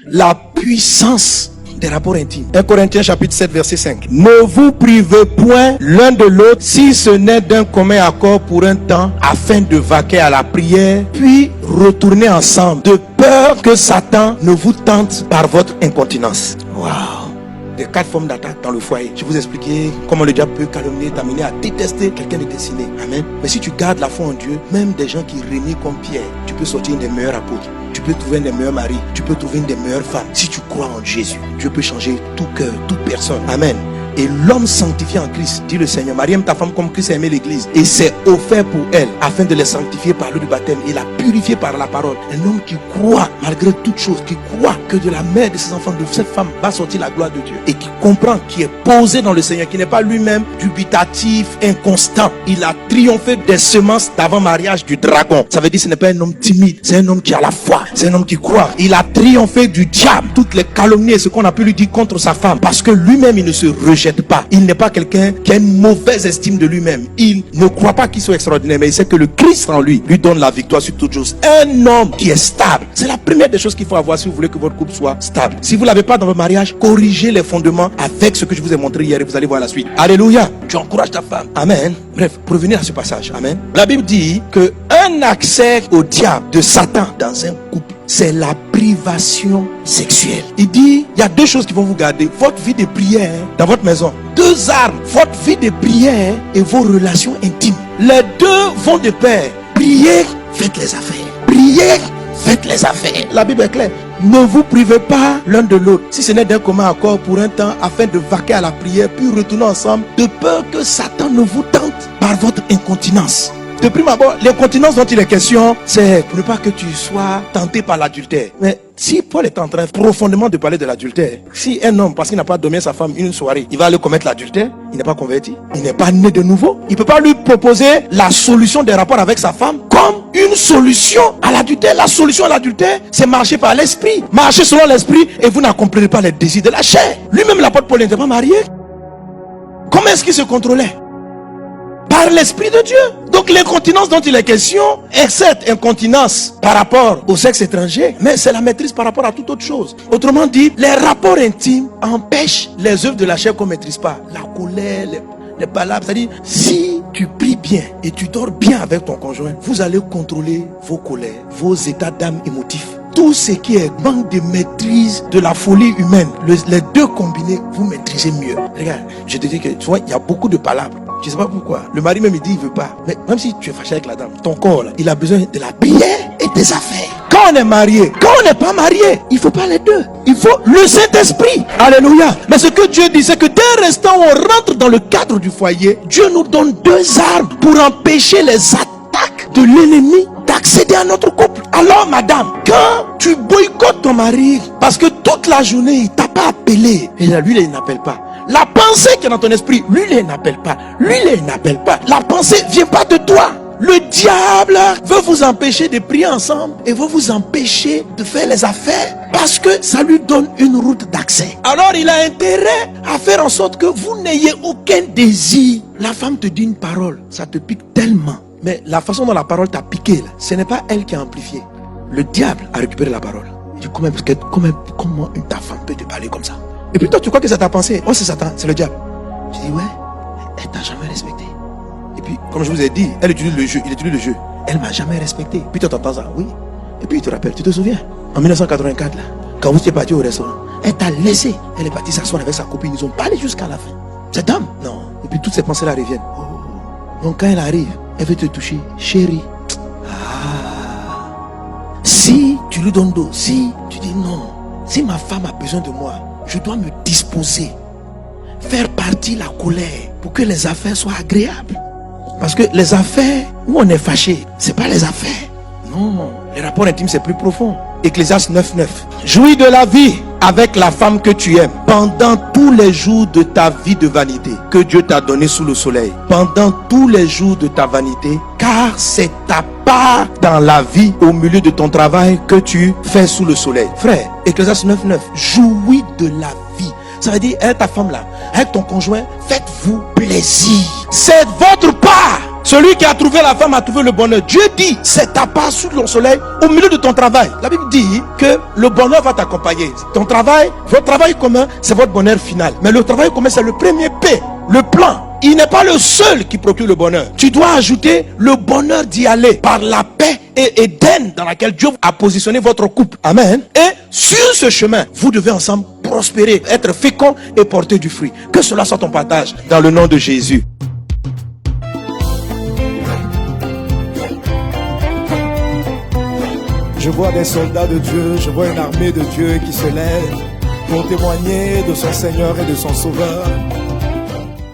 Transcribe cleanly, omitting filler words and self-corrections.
La puissance des rapports intimes. 1 Corinthiens chapitre 7 verset 5. Ne vous privez point l'un de l'autre, si ce n'est d'un commun accord pour un temps, afin de vaquer à la prière, puis retourner ensemble, de peur que Satan ne vous tente par votre incontinence. Waouh! Les 4 formes d'attaque dans le foyer. Je vous expliquer comment le diable peut calomnier, t'amener à détester quelqu'un de destiné. Amen. Mais si tu gardes la foi en Dieu, même des gens qui renient comme Pierre, tu peux sortir une des meilleurs apôtres. Tu peux trouver un des meilleurs maris. Tu peux trouver une des meilleures femmes. Si tu crois en Jésus, Dieu peut changer tout cœur, toute personne. Amen. Et l'homme sanctifié en Christ, dit le Seigneur, Marie aime ta femme comme Christ a aimé l'église et s'est offert pour elle afin de les sanctifier par l'eau du baptême et la purifier par la parole. Un homme qui croit malgré toutes choses, qui croit que de la mère de ses enfants, de cette femme, va sortir la gloire de Dieu et qui comprend, qui est posé dans le Seigneur, qui n'est pas lui-même dubitatif, inconstant. Il a triomphé des semences d'avant mariage du dragon. Ça veut dire que ce n'est pas un homme timide, c'est un homme qui a la foi, c'est un homme qui croit. Il a triomphé du diable, toutes les calomnies et ce qu'on a pu lui dire contre sa femme, parce que lui-même il ne se rejette pas. Il n'est pas quelqu'un qui a une mauvaise estime de lui-même. Il ne croit pas qu'il soit extraordinaire, mais il sait que le Christ en lui donne la victoire sur toutes choses. Un homme qui est stable, c'est la première des choses qu'il faut avoir si vous voulez que votre couple soit stable. Si vous ne l'avez pas dans votre mariage, corrigez les fondements avec ce que je vous ai montré hier et vous allez voir la suite. Alléluia. Tu encourages ta femme. Amen. Bref, pour revenir à ce passage. Amen. La Bible dit que un accès au diable de Satan dans un couple, c'est la privation sexuelle. Il dit, il y a 2 choses qui vont vous garder. Votre vie de prière dans votre maison. 2 armes. Votre vie de prière et vos relations intimes. Les 2 vont de pair. Priez, faites les affaires. Priez, faites les affaires. La Bible est claire. Ne vous privez pas l'un de l'autre, si ce n'est d'un commun accord pour un temps, afin de vaquer à la prière, puis retourner ensemble, de peur que Satan ne vous tente par votre incontinence. De prime abord, l'incontinence dont il est question, c'est pour ne pas que tu sois tenté par l'adultère. Mais si Paul est en train profondément de parler de l'adultère, si un homme, parce qu'il n'a pas dormi sa femme une soirée, il va aller commettre l'adultère, il n'est pas converti, il n'est pas né de nouveau, il ne peut pas lui proposer la solution des rapports avec sa femme comme une solution à l'adultère. La solution à l'adultère, c'est marcher par l'esprit. Marcher selon l'esprit et vous n'accomplirez pas les désirs de la chair. Lui-même, l'apôtre Paul n'était pas marié. Comment est-ce qu'il se contrôlait? Par l'esprit de Dieu. Donc l'incontinence dont il est question est cette incontinence par rapport au sexe étranger, mais c'est la maîtrise par rapport à toute autre chose. Autrement dit, les rapports intimes empêchent les œuvres de la chair qu'on ne maîtrise pas. La colère, les palabres, c'est-à-dire si tu pries bien et tu dors bien avec ton conjoint, vous allez contrôler vos colères, vos états d'âme émotifs. Tout ce qui est manque de maîtrise de la folie humaine, les 2 combinés, vous maîtrisez mieux. Regarde, je te dis que tu vois, il y a beaucoup de palabres. Je ne sais pas pourquoi. Le mari même il dit il veut pas. Mais même si tu es fâché avec la dame, ton corps là, il a besoin de la prière et des affaires. Quand on est marié, quand on n'est pas marié, il ne faut pas les 2. Il faut le Saint-Esprit. Alléluia. Mais ce que Dieu dit, c'est que dès l'instant où on rentre dans le cadre du foyer, Dieu nous donne 2 armes pour empêcher les attaques de l'ennemi d'accéder à notre couple. Alors madame, quand tu boycottes ton mari parce que toute la journée il t'a pas appelé, et là lui il n'appelle pas. La pensée qui est dans ton esprit, lui il n'appelle pas. Lui il n'appelle pas. La pensée vient pas de toi. Le diable veut vous empêcher de prier ensemble et veut vous empêcher de faire les affaires parce que ça lui donne une route d'accès. Alors il a intérêt à faire en sorte que vous n'ayez aucun désir. La femme te dit une parole, ça te pique tellement. Mais la façon dont la parole t'a piqué, là, ce n'est pas elle qui a amplifié. Le diable a récupéré la parole. Il dit comment ta femme peut te parler comme ça? Et puis toi tu crois que c'est ta pensée? Oh c'est Satan, c'est le diable. Je dis ouais, elle t'a jamais respecté. Et puis comme je vous ai dit, elle utilise le jeu, il utilise le jeu. Elle m'a jamais respecté. Puis toi t'entends ça, oui. Et puis il te rappelle, tu te souviens? En 1984 là, quand vous étiez parti au restaurant, elle t'a laissé. Elle est partie s'asseoir avec sa copine, ils ont parlé jusqu'à la fin. Cet homme? Non. Et puis toutes ces pensées là reviennent. Oh. Donc quand elle arrive, elle veut te toucher, chérie. Si tu lui donnes d'eau, si tu dis non, si ma femme a besoin de moi, je dois me disposer, faire partir la colère pour que les affaires soient agréables. Parce que les affaires où on est fâché, c'est pas les affaires. Non, les rapports intimes c'est plus profond. Ecclésiaste 9:9. Jouis de la vie avec la femme que tu aimes pendant tous les jours de ta vie de vanité que Dieu t'a donné sous le soleil. Pendant tous les jours de ta vanité, car c'est ta part dans la vie au milieu de ton travail que tu fais sous le soleil. Frère, Ecclésiaste 9:9. Jouis de la vie. Ça veut dire, avec ta femme là, avec ton conjoint, faites-vous plaisir. C'est votre part Celui qui a trouvé la femme a trouvé le bonheur. Dieu dit, c'est ta part sous le soleil au milieu de ton travail. La Bible dit que le bonheur va t'accompagner. Ton travail, votre travail commun, c'est votre bonheur final. Mais le travail commun, c'est le premier P, le plan. Il n'est pas le seul qui procure le bonheur. Tu dois ajouter le bonheur d'y aller par la paix et Éden dans laquelle Dieu a positionné votre couple. Amen. Et sur ce chemin, vous devez ensemble prospérer, être fécond et porter du fruit. Que cela soit ton partage dans le nom de Jésus. Je vois des soldats de Dieu, je vois une armée de Dieu qui se lève pour témoigner de son Seigneur et de son Sauveur.